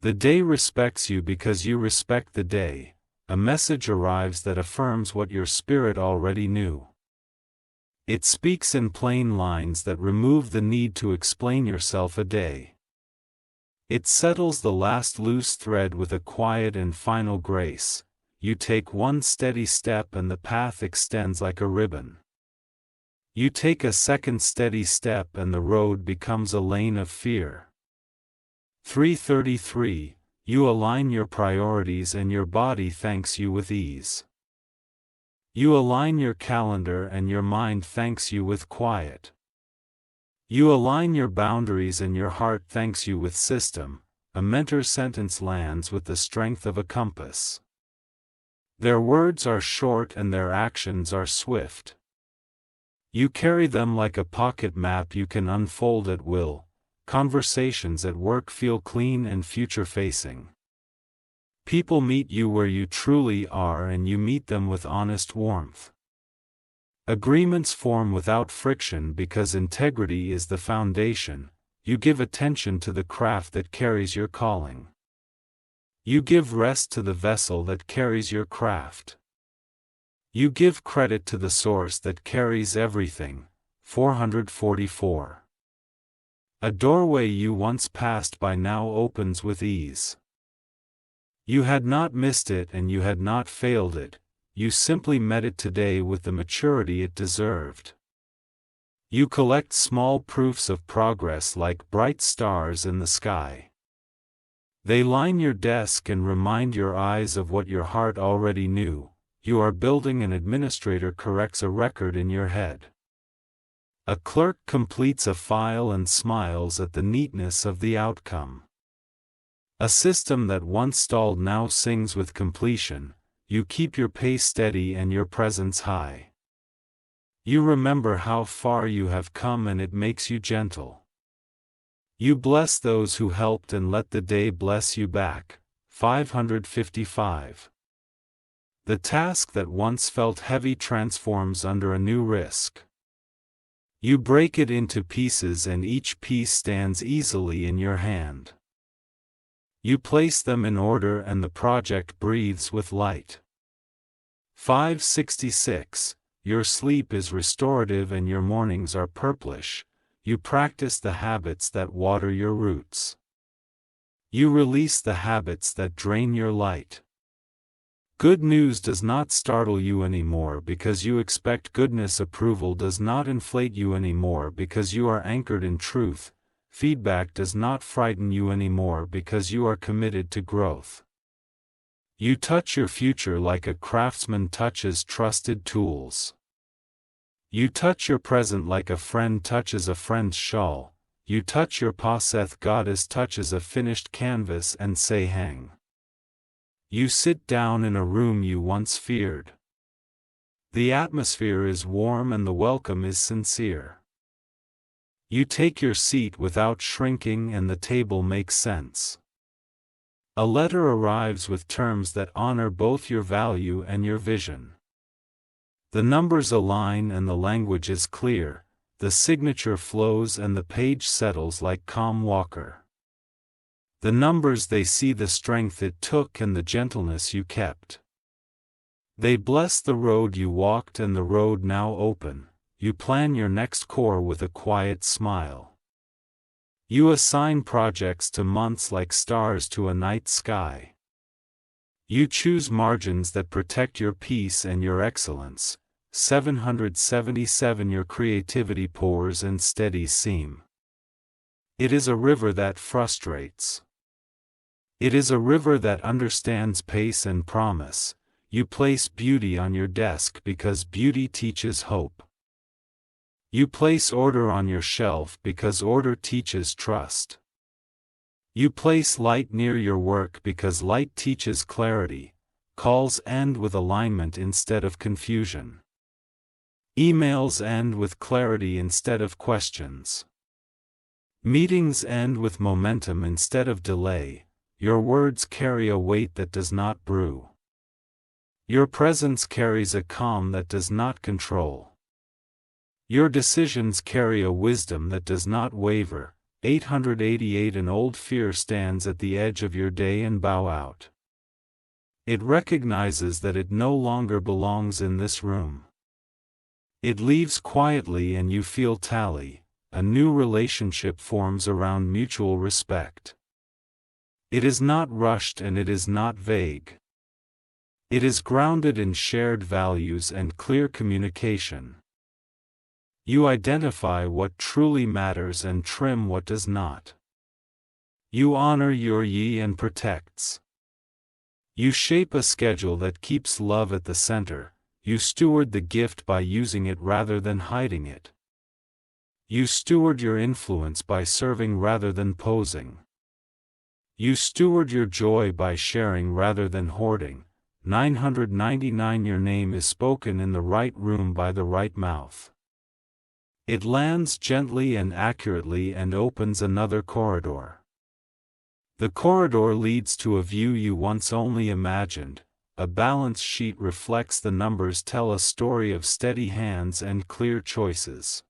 The day respects you because you respect the day. A message arrives that affirms what your spirit already knew. It speaks in plain lines that remove the need to explain yourself a day. It settles the last loose thread with a quiet and final grace. You take one steady step and the path extends like a ribbon. You take a second steady step and the road becomes a lane of fear. 333. You align your priorities and your body thanks you with ease. You align your calendar and your mind thanks you with quiet. You align your boundaries and your heart thanks you with system. A mentor sentence lands with the strength of a compass. Their words are short and their actions are swift. You carry them like a pocket map you can unfold at will. Conversations at work feel clean and future-facing. People meet you where you truly are and you meet them with honest warmth. Agreements form without friction because integrity is the foundation. You give attention to the craft that carries your calling. You give rest to the vessel that carries your craft. You give credit to the source that carries everything. 444. A doorway you once passed by now opens with ease. You had not missed it and you had not failed it. You simply met it today with the maturity it deserved. You collect small proofs of progress like bright stars in the sky. They line your desk and remind your eyes of what your heart already knew. You are building an administrator corrects a record in your head. A clerk completes a file and smiles at the neatness of the outcome. A system that once stalled now sings with completion. You keep your pace steady and your presence high. You remember how far you have come and it makes you gentle. You bless those who helped and let the day bless you back. 555. The task that once felt heavy transforms under a new risk. You break it into pieces and each piece stands easily in your hand. You place them in order and the project breathes with light. 566. Your sleep is restorative and your mornings are purplish. You practice the habits that water your roots. You release the habits that drain your light. Good news does not startle you anymore because you expect goodness. Approval does not inflate you anymore because you are anchored in truth. Feedback does not frighten you anymore because you are committed to growth. You touch your future like a craftsman touches trusted tools. You touch your present like a friend touches a friend's shawl. You touch your Paseth goddess touches a finished canvas and say hang. You sit down in a room you once feared. The atmosphere is warm and the welcome is sincere. You take your seat without shrinking and the table makes sense. A letter arrives with terms that honor both your value and your vision. The numbers align and the language is clear, the signature flows and the page settles like calm water. The numbers, they see the strength it took and the gentleness you kept. They bless the road you walked and the road now open. You plan your next core with a quiet smile. You assign projects to months like stars to a night sky. You choose margins that protect your peace and your excellence. 777 Your creativity pours and steady seam. It is a river that frustrates. It is a river that understands pace and promise. You place beauty on your desk because beauty teaches hope. You place order on your shelf because order teaches trust. You place light near your work because light teaches clarity. Calls end with alignment instead of confusion. Emails end with clarity instead of questions. Meetings end with momentum instead of delay. Your words carry a weight that does not brew. Your presence carries a calm that does not control. Your decisions carry a wisdom that does not waver. 888 An old fear stands at the edge of your day and bow out. It recognizes that it no longer belongs in this room. It leaves quietly and you feel tally. A new relationship forms around mutual respect. It is not rushed and it is not vague. It is grounded in shared values and clear communication. You identify what truly matters and trim what does not. You honor your ye and protects. You shape a schedule that keeps love at the center. You steward the gift by using it rather than hiding it. You steward your influence by serving rather than posing. You steward your joy by sharing rather than hoarding. 999 Your name is spoken in the right room by the right mouth. It lands gently and accurately and opens another corridor. The corridor leads to a view you once only imagined. A balance sheet reflects the numbers, tell a story of steady hands and clear choices.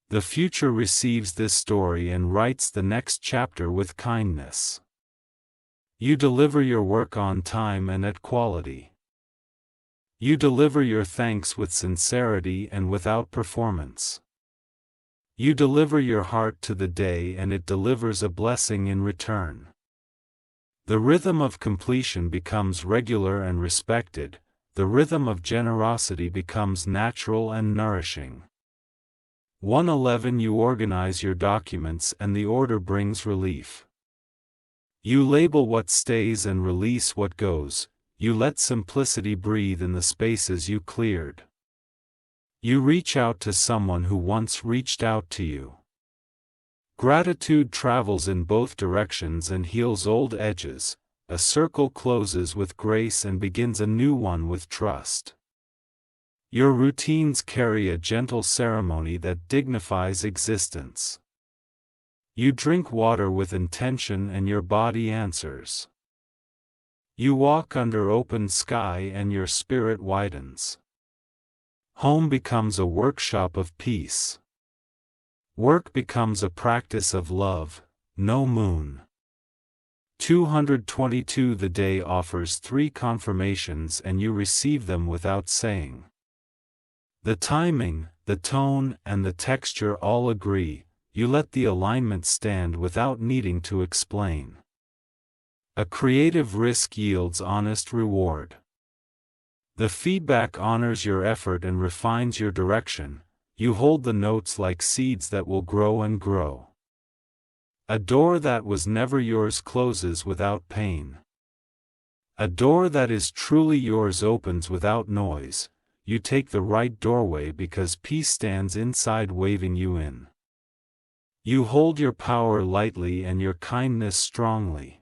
The future receives this story and writes the next chapter with kindness. You deliver your work on time and at quality. You deliver your thanks with sincerity and without performance. You deliver your heart to the day and it delivers a blessing in return. The rhythm of completion becomes regular and respected. The rhythm of generosity becomes natural and nourishing. 111 You organize your documents and the order brings relief. You label what stays and release what goes. You let simplicity breathe in the spaces you cleared. You reach out to someone who once reached out to you. Gratitude travels in both directions and heals old edges. A circle closes with grace and begins a new one with trust. Your routines carry a gentle ceremony that dignifies existence. You drink water with intention and your body answers. You walk under open sky and your spirit widens. Home becomes a workshop of peace. Work becomes a practice of love. No moon. 222 The day offers 3 confirmations and you receive them without saying. The timing, the tone, and the texture all agree. You let the alignment stand without needing to explain. A creative risk yields honest reward. The feedback honors your effort and refines your direction. You hold the notes like seeds that will grow and grow. A door that was never yours closes without pain. A door that is truly yours opens without noise. You take the right doorway because peace stands inside waving you in. You hold your power lightly and your kindness strongly.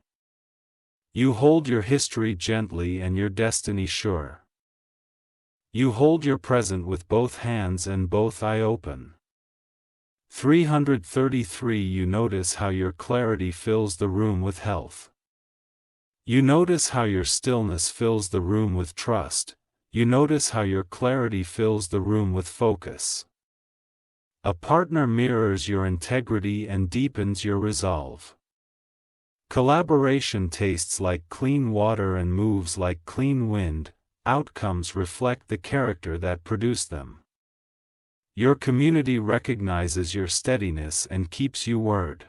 You hold your history gently and your destiny sure. You hold your present with both hands and both eye open. 333 You notice how your clarity fills the room with health. You notice how your stillness fills the room with trust. You notice how your clarity fills the room with focus. A partner mirrors your integrity and deepens your resolve. Collaboration tastes like clean water and moves like clean wind. Outcomes reflect the character that produced them. Your community recognizes your steadiness and keeps you word.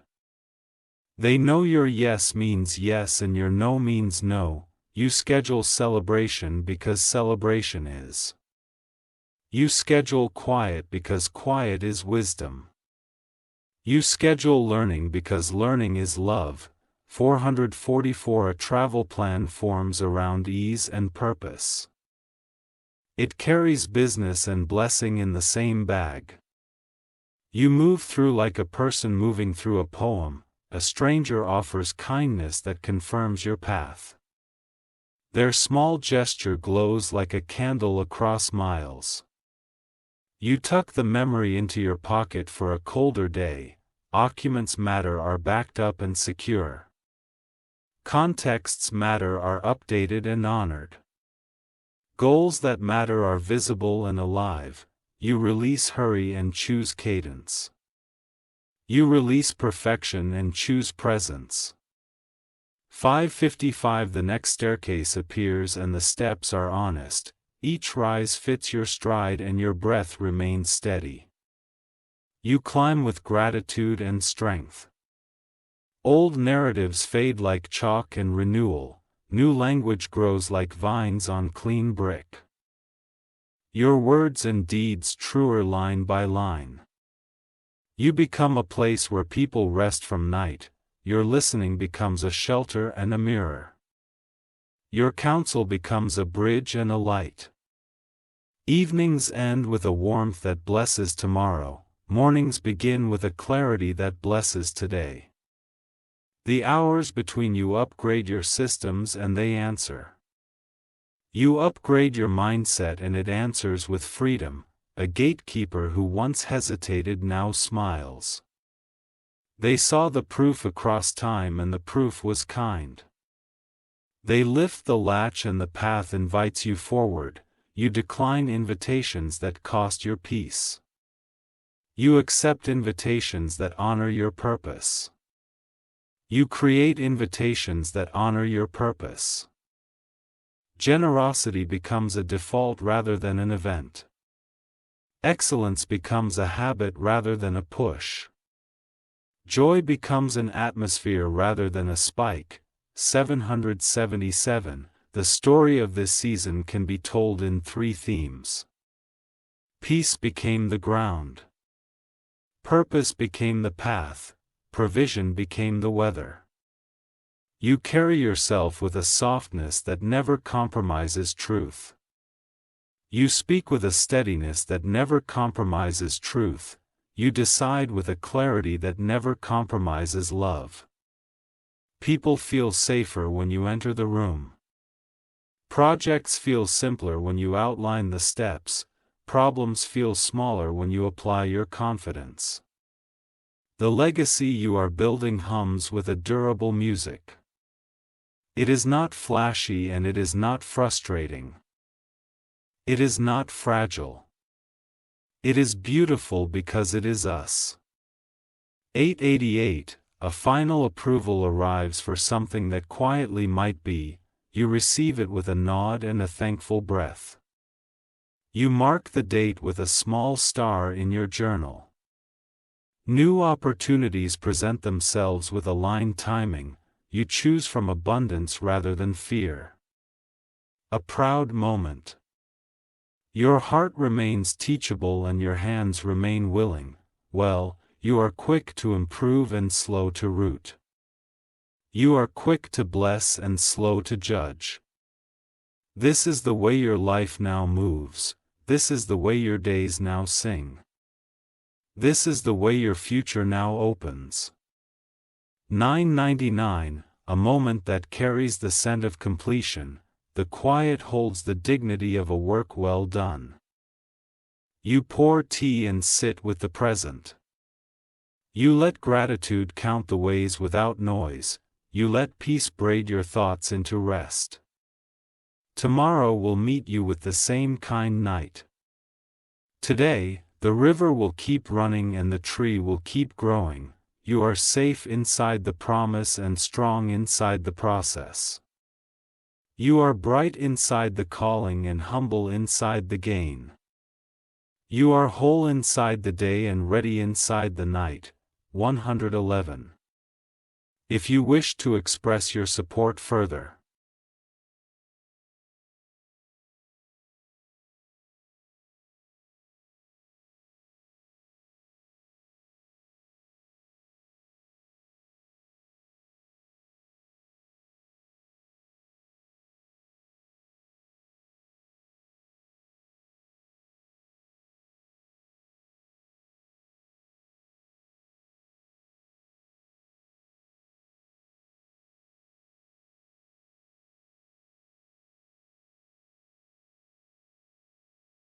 They know your yes means yes and your no means no. You schedule celebration because celebration is. You schedule quiet because quiet is wisdom. You schedule learning because learning is love. 444 A travel plan forms around ease and purpose. It carries business and blessing in the same bag. You move through like a person moving through a poem. A stranger offers kindness that confirms your path. Their small gesture glows like a candle across miles. You tuck the memory into your pocket for a colder day. Documents matter are backed up and secure. Contexts matter are updated and honored. Goals that matter are visible and alive. You release hurry and choose cadence. You release perfection and choose presence. 555 The next staircase appears and the steps are honest. Each rise fits your stride and your breath remains steady. You climb with gratitude and strength. Old narratives fade like chalk and renewal. New language grows like vines on clean brick. Your words and deeds truer line by line. You become a place where people rest from night. Your listening becomes a shelter and a mirror. Your counsel becomes a bridge and a light. Evenings end with a warmth that blesses tomorrow. Mornings begin with a clarity that blesses today. The hours between you upgrade your systems and they answer. You upgrade your mindset and it answers with freedom. A gatekeeper who once hesitated now smiles. They saw the proof across time and the proof was kind. They lift the latch and the path invites you forward. You decline invitations that cost your peace. You accept invitations that honor your purpose. You create invitations that honor your purpose. Generosity becomes a default rather than an event. Excellence becomes a habit rather than a push. Joy becomes an atmosphere rather than a spike. 777 The story of this season can be told in 3 themes. Peace became the ground. Purpose became the path. Provision became the weather. You carry yourself with a softness that never compromises truth. You speak with a steadiness that never compromises truth. You decide with a clarity that never compromises love. People feel safer when you enter the room. Projects feel simpler when you outline the steps. Problems feel smaller when you apply your confidence. The legacy you are building hums with a durable music. It is not flashy and it is not frustrating. It is not fragile. It is beautiful because it is us. 888 A final approval arrives for something that quietly might be. You receive it with a nod and a thankful breath. You mark the date with a small star in your journal. New opportunities present themselves with aligned timing. You choose from abundance rather than fear. A proud moment. Your heart remains teachable and your hands remain willing. Well, you are quick to improve and slow to root. You are quick to bless and slow to judge. This is the way your life now moves. This is the way your days now sing. This is the way your future now opens. 999 A moment that carries the scent of completion. The quiet holds the dignity of a work well done. You pour tea and sit with the present. You let gratitude count the ways without noise. you let peace braid your thoughts into rest. Tomorrow will meet you with the same kind night. Today, the river will keep running and the tree will keep growing. You are safe inside the promise and strong inside the process. You are bright inside the calling and humble inside the gain. You are whole inside the day and ready inside the night. 111. If you wish to express your support further,